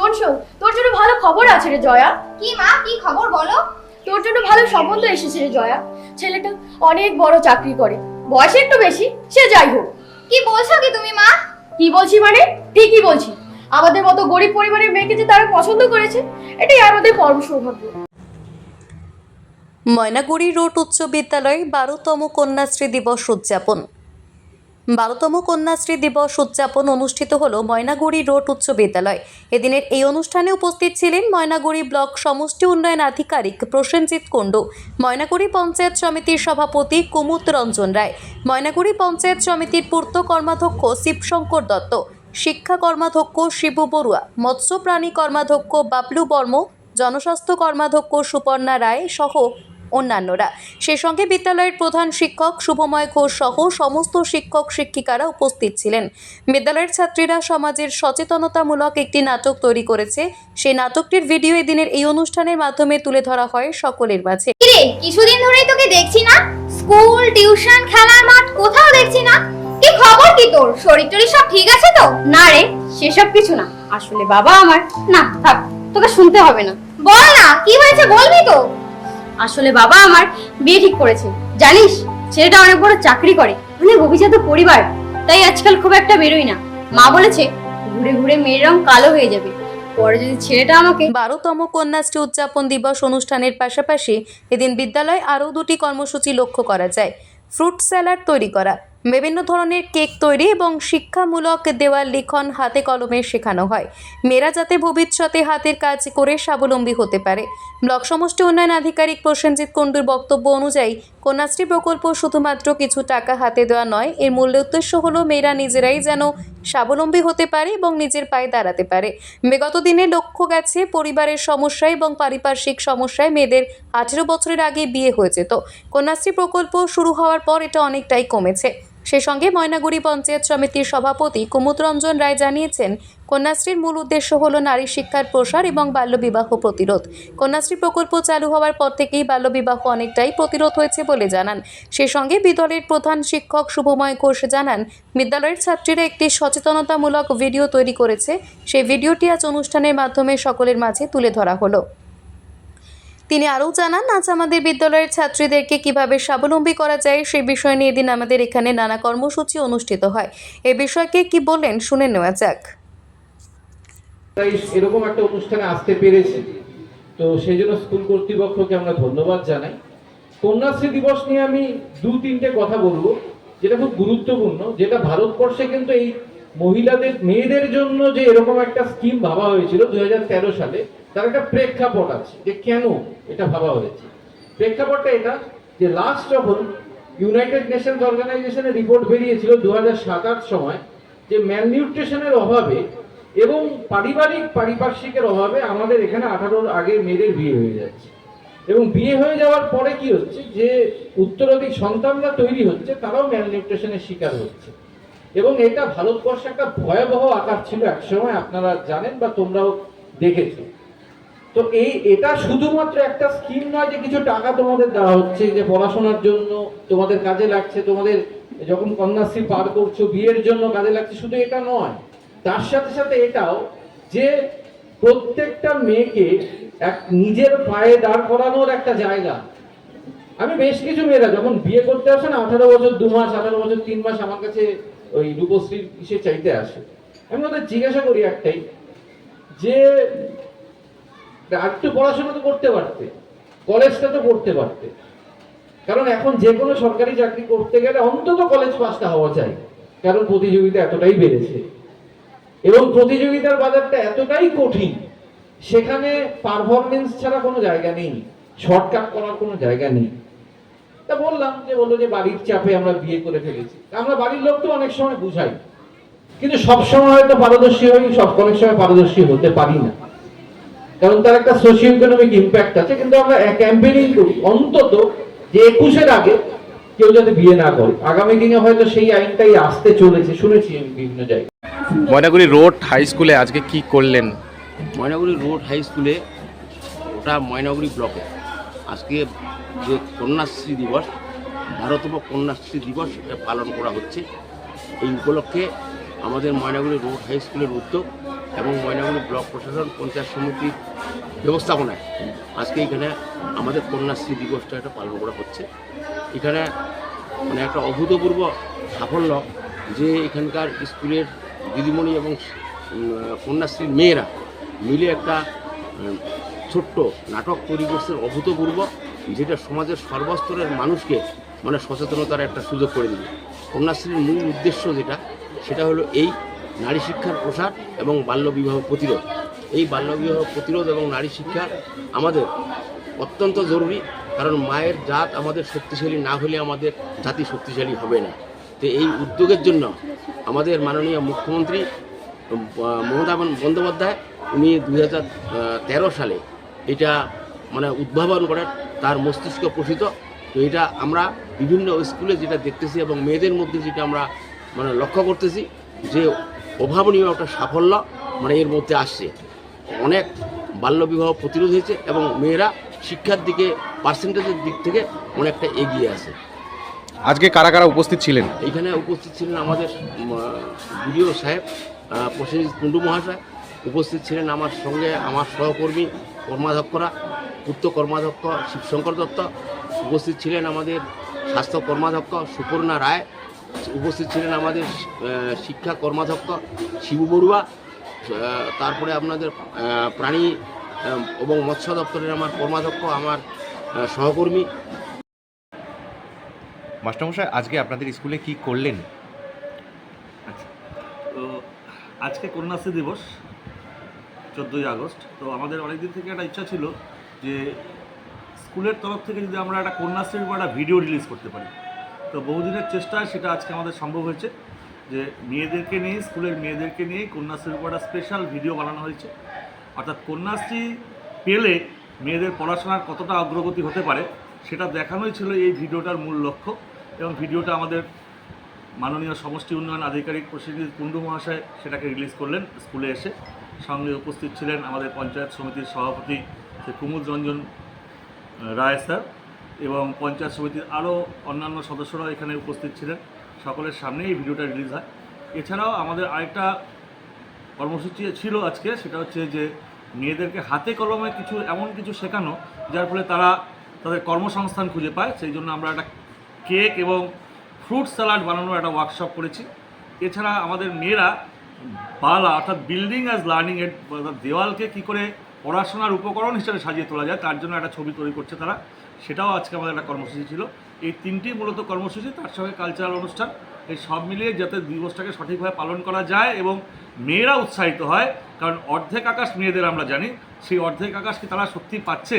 শোন শোন, তোর জন্য ভালো খবর আছে রে জয়া। কি মা, কি খবর বলো? তোর জন্য ভালো সম্বন্ধ এসেছে রে জয়া। ছেলেটা অনেক বড় চাকরি করে, বয়স একটু বেশি, সে যাই হোক। কি বলছো কি তুমি মা? কি বলছি মানে ঠিকই বলছি। আমাদের মতো গরিব পরিবারের মেয়েকে যে তারা পছন্দ করেছে, এটাই আমাদের পরম সৌভাগ্য। ময়নাগুড়ি রোড উচ্চ বিদ্যালয়ে 12তম কন্যাশ্রী দিবস উদযাপন। 12তম কন্যাশ্রী দিবস উদযাপন অনুষ্ঠিত হলো ময়নাগুড়ি রোড উচ্চ বিদ্যালয়। এদিনের এই অনুষ্ঠানে উপস্থিত ছিলেন ময়নাগুড়ি ব্লক সমষ্টি উন্নয়ন আধিকারিক প্রসেনজিৎ কুণ্ডু, ময়নাগুড়ি পঞ্চায়েত সমিতির সভাপতি কুমুদ রঞ্জন রায়, ময়নাগুড়ি পঞ্চায়েত সমিতির পূর্ত কর্মাধ্যক্ষ শিবশঙ্কর দত্ত, শিক্ষা কর্মাধ্যক্ষ শিবু বড়ুয়া, মৎস্য প্রাণী কর্মাধ্যক্ষ বাবলু বর্ম, জনস্বাস্থ্য কর্মাধ্যক্ষ সুপর্ণা রায় সহ অন্যান্যরা। সেই সঙ্গে বিদ্যালয়ের প্রধান শিক্ষক শুভময় ঘোষ সহ সমস্ত শিক্ষক শিক্ষিকারা উপস্থিত ছিলেন। বিদ্যালয়ের ছাত্রীরা সমাজের সচেতনতামূলক একটি নাটক তৈরি করেছে। সেই নাটকটির ভিডিও এদিনের এই অনুষ্ঠানের মাধ্যমে তুলে ধরা হয় সকলের মাঝে। কিরে, কিছুদিন ধরেই তোকে দেখছি না, স্কুল, টিউশন, খেলার মাঠ কোথাও দেখছি না। কি খবর কি তোর? শরীর টরীর সব ঠিক আছে তো? না রে, সেসব কিছু না। আসলে বাবা আমার, না থাক, তোকে শুনতে হবে না। বল না, কি হয়েছে বলবি তো? আসলে বাবা আমার বিয়ে ঠিক করেছে। জানিস, ছেলেটা অনেক বড় চাকরি করে, অনেক অভিজাত পরিবার, তাই আজকাল খুব একটা বেরোই না। মা বলেছে ঘুরে ঘুরে মেয়ের রং কালো হয়ে যাবে, পরে যদি ছেলেটা আমাকে। 12তম কন্যাশ্রী উদযাপন দিবস অনুষ্ঠানের পাশাপাশি এদিন বিদ্যালয়ে আরও দুটি কর্মসূচি লক্ষ্য করা যায়। ফ্রুট স্যালাড তৈরি করা, বিভিন্ন ধরনের কেক তৈরি এবং শিক্ষামূলক দেওয়াল লিখন হাতে কলমে শেখানো হয়। মেয়েরা যাতে ভবিষ্যতে হাতের কাজ করে স্বাবলম্বী হতে পারে। ব্লক সমষ্টি উন্নয়ন আধিকারিক প্রসেনজিৎ কুণ্ডুর বক্তব্য অনুযায়ী কন্যাশ্রী প্রকল্প শুধুমাত্র কিছু টাকা হাতে দেওয়া নয়, এর মূল উদ্দেশ্য হলো মেয়েরা নিজেরাই যেন স্বাবলম্বী হতে পারে এবং নিজের পায়ে দাঁড়াতে পারে। বিগত দিনে লক্ষ্য গেছে পরিবারের সমস্যা এবং পারিপার্শ্বিক সমস্যায় মেয়েদের 18 বছরের আগে বিয়ে হয়ে যেত। কন্যাশ্রী প্রকল্প শুরু হওয়ার পর এটা অনেকটাই কমেছে। সেই সঙ্গে ময়নাগুড়ি পঞ্চায়েত সমিতির সভাপতি কুমুদ রঞ্জন রায় জানিয়েছেন, কন্যাশ্রীর মূল উদ্দেশ্য হল নারী শিক্ষার প্রসার এবং বাল্যবিবাহ প্রতিরোধ। কন্যাশ্রী প্রকল্প চালু হওয়ার পর থেকেই বাল্যবিবাহ অনেকটাই প্রতিরোধ হয়েছে বলে জানান। সেই সঙ্গে বিদ্যালয়ের প্রধান শিক্ষক শুভময় ঘোষ জানান, বিদ্যালয়ের ছাত্রীরা একটি সচেতনতামূলক ভিডিও তৈরি করেছে। সেই ভিডিওটি আজ অনুষ্ঠানের মাধ্যমে সকলের মাঝে তুলে ধরা হলো। তিনি আরও জানান, আজ আমাদের বিদ্যালয়ের ছাত্রীদেরকে কিভাবে স্বাবলম্বী করা যায় সেই বিষয় নিয়ে এদিন আমাদের এখানে নানা কর্মসূচি অনুষ্ঠিত হয়। এ বিষয়কে কি বললেন শুনে নেওয়া যাক। তাই এরকম একটা অনুষ্ঠানে আসতে পেরেছি, তো সেই জন্য স্কুল কর্তৃপক্ষকে আমরা ধন্যবাদ জানাই। কন্যাশ্রী দিবস নিয়ে আমি 2-3টে কথা বলবো, যেটা খুব গুরুত্বপূর্ণ, যেটা ভারতবর্ষে কিন্তু এই মহিলাদের মেয়েদের জন্য যে এরকম একটা স্কিম ভাবা হয়েছিল 2013 সালে, তার একটা প্রেক্ষাপট আছে যে কেন এটা ভাবা হয়েছে। প্রেক্ষাপটটা এটা যে লাস্ট যখন ইউনাইটেড নেশনস অর্গানাইজেশনের রিপোর্ট বেরিয়েছিল 2007-8 সময়, যে ম্যালনিউট্রিশনের অভাবে এবং পারিপার্শ্বিকের অভাবে আমাদের এখানে 18-র আগে মেয়েদের বিয়ে হয়ে যাচ্ছে, এবং বিয়ে হয়ে যাওয়ার পরে কি হচ্ছে, যে উত্তরাধিক সন্তানরা তৈরি হচ্ছে তারাও ম্যালনিউট্রিশনের শিকার হচ্ছে। এবং এটা ভারতবর্ষে একটা ভয়াবহ আকার ছিল একসময়, আপনারা জানেন বা তোমরাও দেখেছো। তো এটা শুধুমাত্র একটা স্কিম নয় যে কিছু টাকা তোমাদের দেওয়া হচ্ছে যে পড়াশোনার জন্য তোমাদের কাজে লাগছে, তোমাদের যখন কন্যাশ্রী পার করছো বিয়ের জন্য কাজে লাগছে, শুধু এটা নয়, তার সাথে সাথে এটাও যে প্রত্যেকটা মেয়েকে এক নিজের পায়ে দাঁড় করানোর একটা জায়গা। আমি বেশ কিছু মেয়েরা যখন বিয়ে করতে আসে না, 18 বছর 2 মাস, 18 বছর 3 মাস আমার কাছে ওই রূপশ্রীর ইসে চাইতে আসে। আমি ওদের জিজ্ঞাসা করি একটাই, যে একটু পড়াশোনা তো করতে পারতে, কলেজটা তো পড়তে পারতে, কারণ এখন যে কোনো সরকারি চাকরি করতে গেলে অন্তত কলেজ পাসটা হওয়া চাই, কারণ প্রতিযোগিতা এতটাই বেড়েছে এবং প্রতিযোগিতার বাজারটা এতটাই কঠিন, সেখানে পারফরমেন্স ছাড়া কোনো জায়গা নেই, শর্টকাট করার কোনো জায়গা নেই। তা বললাম, যে বললো যে বাড়ির চাপে আমরা বিয়ে করে ফেলেছি। আমরা বাড়ির লোক তো অনেক সময় বুঝাই, কিন্তু সবসময় হয়তো পারদর্শী হই, অনেক সময় পারদর্শী হতে পারি না, কারণ তার একটা সোশিও ইকোনমিক ইম্প্যাক্ট আছে। কিন্তু আমরা ক্যাম্পেইনিং করি অন্তত যে 21-এর আগে কেউ যাতে বিয়ে না করে। আগামী দিনে হয়তো সেই আইনটাই আসতে চলেছে, শুনেছি আমি বিভিন্ন জায়গায়। ময়নাগুড়ি রোড হাই স্কুলে আজকে কি করলেন? ময়নাগুড়ি রোড হাই স্কুলে, ওটা ময়নাগুড়ি ব্লকে, আজকে যে কন্যাশ্রী দিবস, 12তম কন্যাশ্রী দিবস পালন করা হচ্ছে। এই উপলক্ষে আমাদের ময়নাগুড়ি রোড হাই স্কুলের উদ্যোগ এবং ময়নাগুড়ি ব্লক প্রশাসন পঞ্চায়েত সমিতির ব্যবস্থাপনায় আজকে এখানে আমাদের কন্যাশ্রী দিবসটা এটা পালন করা হচ্ছে। এখানে মানে একটা অভূতপূর্ব সাফল্য যে এখানকার স্কুলের দিদিমণি এবং কন্যাশ্রীর মেয়েরা মিলে একটা ছোট্ট নাটক তৈরি করছে অভূতপূর্ব, যেটা সমাজের সর্বস্তরের মানুষকে মানে সচেতনতার একটা সুযোগ করে দিবে। কন্যাশ্রীর মূল উদ্দেশ্য সেটা হলো এই নারী শিক্ষার প্রসার এবং বাল্যবিবাহ প্রতিরোধ। এই বাল্যবিবাহ প্রতিরোধ এবং নারী শিক্ষা আমাদের অত্যন্ত জরুরি, কারণ মায়ের জাত আমাদের শক্তিশালী না হলে আমাদের জাতি শক্তিশালী হবে না। তো এই উদ্যোগের জন্য আমাদের মাননীয় মুখ্যমন্ত্রী মমতা বন্দ্যোপাধ্যায় উনি 2013 সালে এটা মানে উদ্ভাবন করেন, তার মস্তিষ্ক প্রসিত। তো এটা আমরা বিভিন্ন স্কুলে যেটা দেখতেছি এবং মেয়েদের মধ্যে যেটা আমরা মানে লক্ষ্য করতেছি যে অভাবনীয় একটা সাফল্য মানে এর মধ্যে আসছে। অনেক বাল্যবিবাহ প্রতিরোধ হয়েছে এবং মেয়েরা শিক্ষার দিকে পার্সেন্টেজের দিক থেকে অনেকটা এগিয়ে আছে। আজকে কারা কারা উপস্থিত ছিলেন? এখানে উপস্থিত ছিলেন আমাদের বিডিও সাহেব প্রসেনজিৎ কুণ্ডু মহাশয়, উপস্থিত ছিলেন আমার সঙ্গে আমার সহকর্মী কর্মাধ্যক্ষরা, পূর্ত কর্মাধ্যক্ষ শিবশঙ্কর দত্ত, উপস্থিত ছিলেন আমাদের স্বাস্থ্য কর্মাধ্যক্ষ সুপর্ণা রায়, উপস্থিত ছিলেন আমাদের শিক্ষা কর্মাধ্যক্ষ শিবু বড়ুয়া, তারপরে আপনাদের প্রাণী এবং মৎস্য দপ্তরের আমার কর্মাধ্যক্ষ আমার সহকর্মী। মাস্টারমশাই, আজকে আপনাদের স্কুলে কি করলেন? আচ্ছা, তো আজকে কন্যাশ্রী দিবস 14ই আগস্ট। তো আমাদের অনেকদিন থেকে একটা ইচ্ছা ছিল যে স্কুলের তরফ থেকে যদি আমরা একটা কন্যাশ্রীর উপর একটা ভিডিও রিলিজ করতে পারি। তো বহুদিনের চেষ্টায় সেটা আজকে আমাদের সম্ভব হয়েছে যে মেয়েদেরকে নিয়ে, স্কুলের মেয়েদেরকে নিয়েই কন্যাশ্রীর উপর একটা স্পেশাল ভিডিও বানানো হয়েছে। অর্থাৎ কন্যাশ্রী পেলে মেয়েদের পড়াশোনার কতটা অগ্রগতি হতে পারে সেটা দেখানোই ছিল এই ভিডিওটার মূল লক্ষ্য। এবং ভিডিওটা আমাদের মাননীয় সমষ্টি উন্নয়ন আধিকারিক প্রসেনজিৎ কুণ্ডু মহাশয় সেটাকে রিলিজ করলেন স্কুলে এসে। সঙ্গে উপস্থিত ছিলেন আমাদের পঞ্চায়েত সমিতির সভাপতি শ্রী কুমুদ রঞ্জন রায় স্যার এবং পঞ্চায়েত সমিতির আরও অন্যান্য সদস্যরাও এখানে উপস্থিত ছিলেন। সকলের সামনে এই ভিডিওটা রিলিজ হয়। এছাড়াও আমাদের আরেকটা কর্মসূচি ছিল আজকে, সেটা হচ্ছে যে মেয়েদেরকে হাতে কলমে এমন কিছু শেখানো যার ফলে তারা তাদের কর্মসংস্থান খুঁজে পায়। সেই জন্য আমরা একটা কেক এবং ফ্রুট স্যালাড বানানোর একটা ওয়ার্কশপ করেছি। এছাড়া আমাদের মেয়েরা বালা অর্থাৎ বিল্ডিং অ্যাজ লার্নিং এড, দেওয়ালকে কী করে পড়াশোনার উপকরণ হিসেবে সাজিয়ে তোলা যায় তার জন্য একটা ছবি তৈরি করছে তারা, সেটাও আজকে আমাদের একটা কর্মসূচি ছিল। এই তিনটি মূলত কর্মসূচি, তার সঙ্গে কালচারাল অনুষ্ঠান, এই সব মিলিয়ে যাতে দিবসটাকে সঠিকভাবে পালন করা যায় এবং মেয়েরা উৎসাহিত হয়। কারণ অর্ধেক আকাশ মেয়েদের আমরা জানি, সেই অর্ধেক আকাশ কি তারা সত্যি পাচ্ছে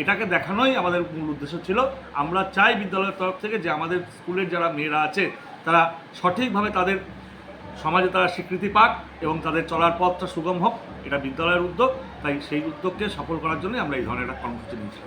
এটাকে দেখানোই আমাদের মূল উদ্দেশ্য ছিল। আমরা চাই বিদ্যালয়ের তরফ থেকে যে আমাদের স্কুলের যারা মেয়েরা আছে তারা সঠিকভাবে তাদের সমাজে তারা স্বীকৃতি পাক এবং তাদের চলার পথটা সুগম হোক, এটা বিদ্যালয়ের উদ্যোগ। তাই সেই উদ্যোগকে সফল করার জন্য আমরা এই ধরনের একটা কর্মসূচি নিয়েছি।